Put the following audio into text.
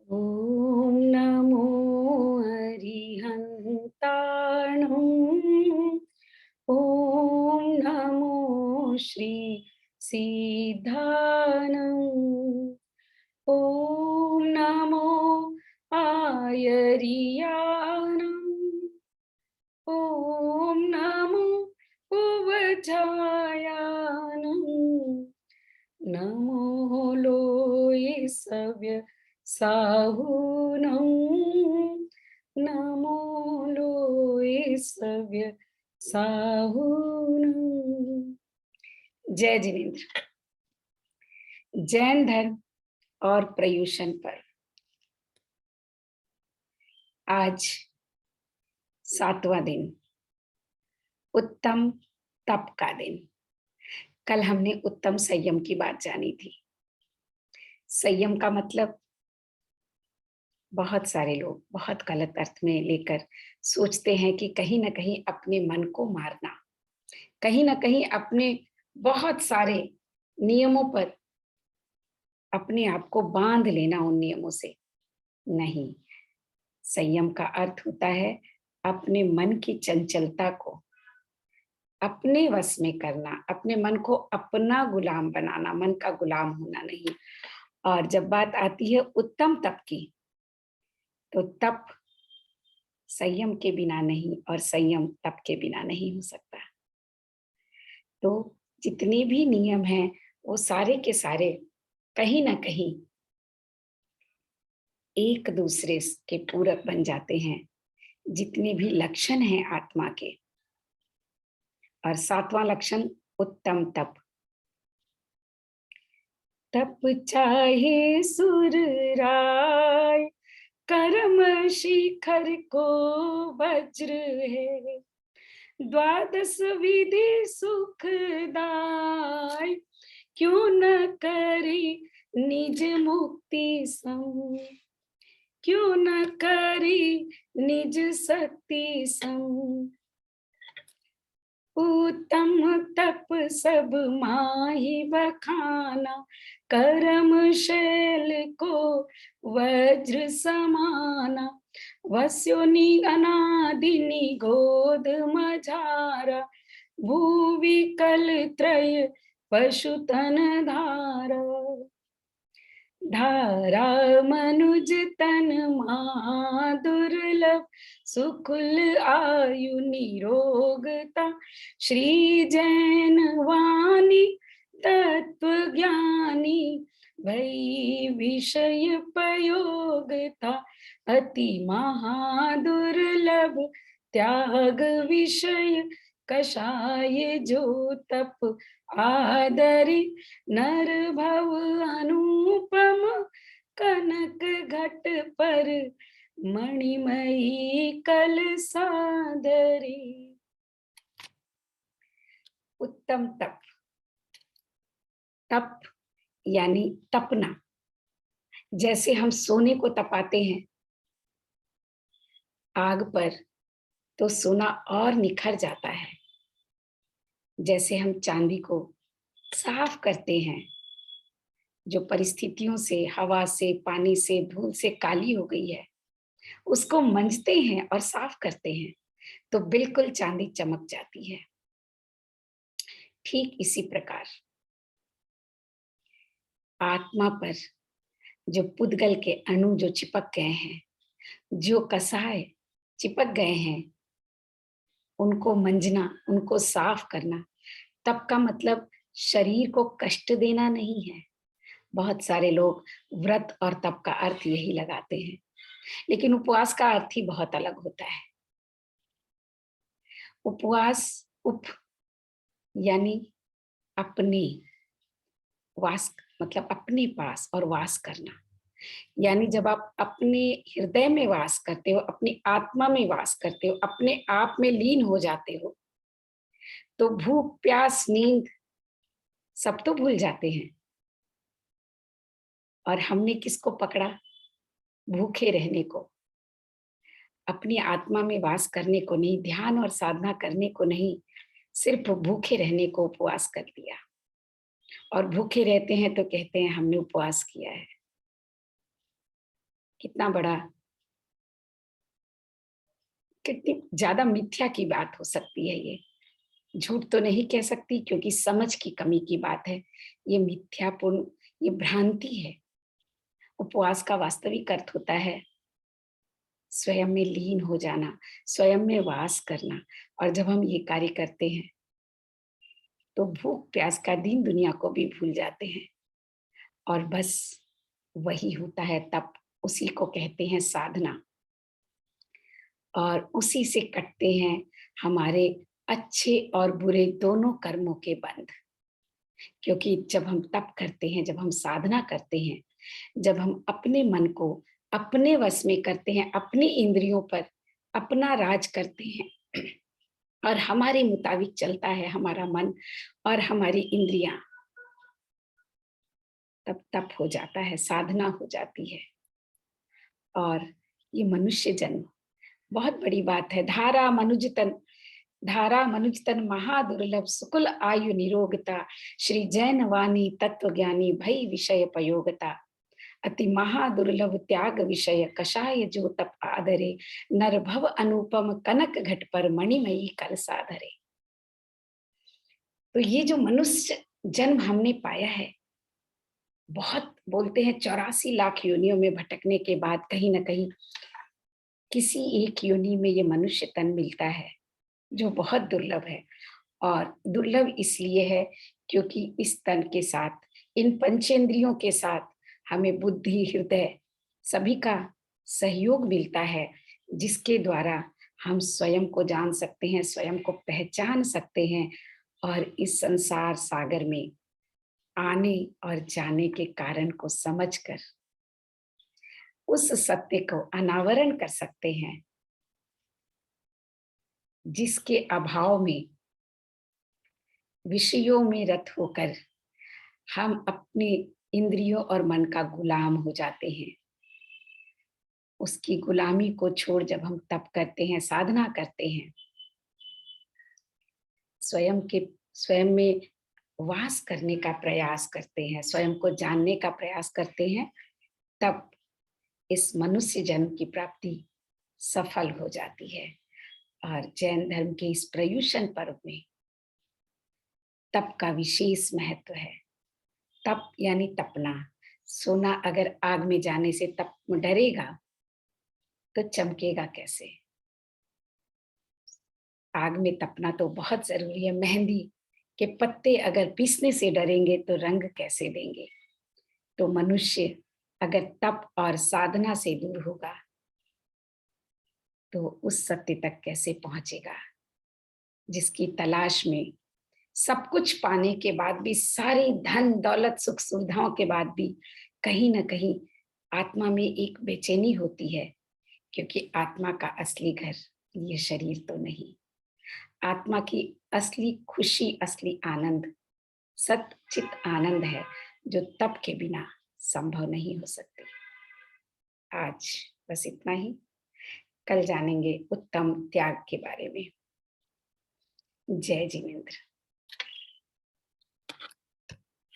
ॐ नमो अरिहन्ताणं। ॐ नमो श्री सिद्धानं। ॐ नमो आयर्यानं। ॐ नमो उवजायानं। नमो लोये सव्य साहुनं। नमो लोये सव्य साहुनं। जय जिनेन्द्र। जैन धर्म और प्रयूषण पर आज 7वां दिन, उत्तम तप का दिन। कल हमने उत्तम संयम की बात जानी थी। संयम का मतलब बहुत सारे लोग बहुत गलत अर्थ में लेकर सोचते हैं कि कहीं ना कहीं अपने मन को मारना, कहीं ना कहीं अपने बहुत सारे नियमों पर अपने आप को बांध लेना उन नियमों से। नहीं, संयम का अर्थ होता है अपने मन की चंचलता को अपने वश में करना, अपने मन को अपना गुलाम बनाना, मन का गुलाम होना नहीं। और जब बात आती है उत्तम तप की, तो तप संयम के बिना नहीं और संयम तप के बिना नहीं हो सकता। तो जितने भी नियम हैं वो सारे के सारे कहीं ना कहीं एक दूसरे के पूरक बन जाते हैं। जितने भी लक्षण हैं आत्मा के, और 7वां लक्षण उत्तम तप। तप चाहे सुर राय, कर्म शिखर को वज्र है। द्वादश विधि सुखदाय, क्यों न करी निज मुक्ति सम। क्यों न करी निज शक्ति सम। उत्तम तप सब माही बखाना, कर्म शैल को वज्र समाना। वस्योनि अनादिनि गोद मझारा, भूवि कल त्रय पशुतन धारा। धारा मनुज तन महा दुर्लभ, सुकुल आयु निरोगता। श्री जैन वाणी तत्व ज्ञानी, भई विषय प्रयोगता। अति महादुर्लभ त्याग विषय कषाय, जो तप आदरि नर भव अनुपम। कनक घट पर मणिमयी कल सादरी। उत्तम तप, तप यानी तपना। जैसे हम सोने को तपाते हैं आग पर, तो सोना और निखर जाता है। जैसे हम चांदी को साफ करते हैं, जो परिस्थितियों से, हवा से, पानी से, धूल से काली हो गई है, उसको मंजते हैं और साफ करते हैं, तो बिल्कुल चांदी चमक जाती है। ठीक इसी प्रकार आत्मा पर जो पुद्गल के अणु जो चिपक गए हैं, जो कसाय चिपक गए हैं, उनको मंजना, उनको साफ करना। तप का मतलब शरीर को कष्ट देना नहीं है। बहुत सारे लोग व्रत और तप का अर्थ यही लगाते हैं, लेकिन उपवास का अर्थ ही बहुत अलग होता है। उपवास, उप यानी अपने, वास मतलब अपने पास, और वास करना यानी जब आप अपने हृदय में वास करते हो, अपनी आत्मा में वास करते हो, अपने आप में लीन हो जाते हो, तो भूख प्यास नींद सब तो भूल जाते हैं। और हमने किसको पकड़ा? भूखे रहने को, अपनी आत्मा में वास करने को नहीं, ध्यान और साधना करने को नहीं, सिर्फ भूखे रहने को उपवास कर लिया। और भूखे रहते हैं तो कहते हैं हमने उपवास किया है। कितना बड़ा, कितनी ज्यादा मिथ्या की बात हो सकती है ये। झूठ तो नहीं कह सकती क्योंकि समझ की कमी की बात है। ये मिथ्यापूर्ण, ये भ्रांति है। उपवास का वास्तविक अर्थ होता है स्वयं में लीन हो जाना, स्वयं में वास करना। और जब हम ये कार्य करते हैं तो भूख प्यास का दीन दुनिया को भी भूल जाते हैं और बस वही होता है तप। उसी को कहते हैं साधना और उसी से कटते हैं हमारे अच्छे और बुरे दोनों कर्मों के बंध। क्योंकि जब हम तप करते हैं, जब हम साधना करते हैं, जब हम अपने मन को अपने वश में करते हैं, अपनी इंद्रियों पर अपना राज करते हैं और हमारे मुताबिक चलता है हमारा मन और हमारी इंद्रियां, तब तप हो जाता है, साधना हो जाती है। और ये मनुष्य जन्म बहुत बड़ी बात है। धारा मनुज तन महादुर्लभ, सुकुल आयु निरोगता, श्री जैन वाणी तत्व ज्ञानी भई विषय पयोगता, अति महादुर्लभ त्याग विषय कषाय जो तप आदरे, नर भव अनुपम कनक घट पर मणिमयी कल साधरे। तो ये जो मनुष्य जन्म हमने पाया है, बहुत बोलते हैं 84 लाख योनियों में भटकने के बाद कहीं ना कहीं किसी एक योनि में ये मनुष्य तन मिलता है, जो बहुत दुर्लभ है। और दुर्लभ इसलिए है क्योंकि इस तन के साथ, इन पंचेंद्रियों के साथ हमें बुद्धि, हृदय सभी का सहयोग मिलता है, जिसके द्वारा हम स्वयं को जान सकते हैं, स्वयं को पहचान सकते हैं और इस संसार सागर में आने और जाने के कारण को समझकर उस सत्य को अनावरण कर सकते हैं, जिसके अभाव में विषयों में रत होकर हम अपने इंद्रियों और मन का गुलाम हो जाते हैं। उसकी गुलामी को छोड़ जब हम तप करते हैं, साधना करते हैं, स्वयं में वास करने का प्रयास करते हैं, स्वयं को जानने का प्रयास करते हैं, तब इस मनुष्य जन्म की प्राप्ति सफल हो जाती है। और जैन धर्म के इस प्रयुषण पर्व में तप का विशेष महत्व है। तप यानी तपना। सोना अगर आग में जाने से तप डरेगा तो चमकेगा कैसे? आग में तपना तो बहुत जरूरी है। मेहंदी के पत्ते अगर पीसने से डरेंगे तो रंग कैसे देंगे? तो मनुष्य अगर तप और साधना से दूर होगा तो उस सत्य तक कैसे पहुंचेगा, जिसकी तलाश में सब कुछ पाने के बाद भी, सारी धन दौलत सुख सुविधाओं के बाद भी कहीं ना कहीं आत्मा में एक बेचैनी होती है, क्योंकि आत्मा का असली घर ये शरीर तो नहीं। आत्मा की असली खुशी, असली आनंद सत चित आनंद है, जो तप के बिना संभव नहीं हो सकती। आज बस इतना ही। कल जानेंगे उत्तम त्याग के बारे में। जय जिनेन्द्र।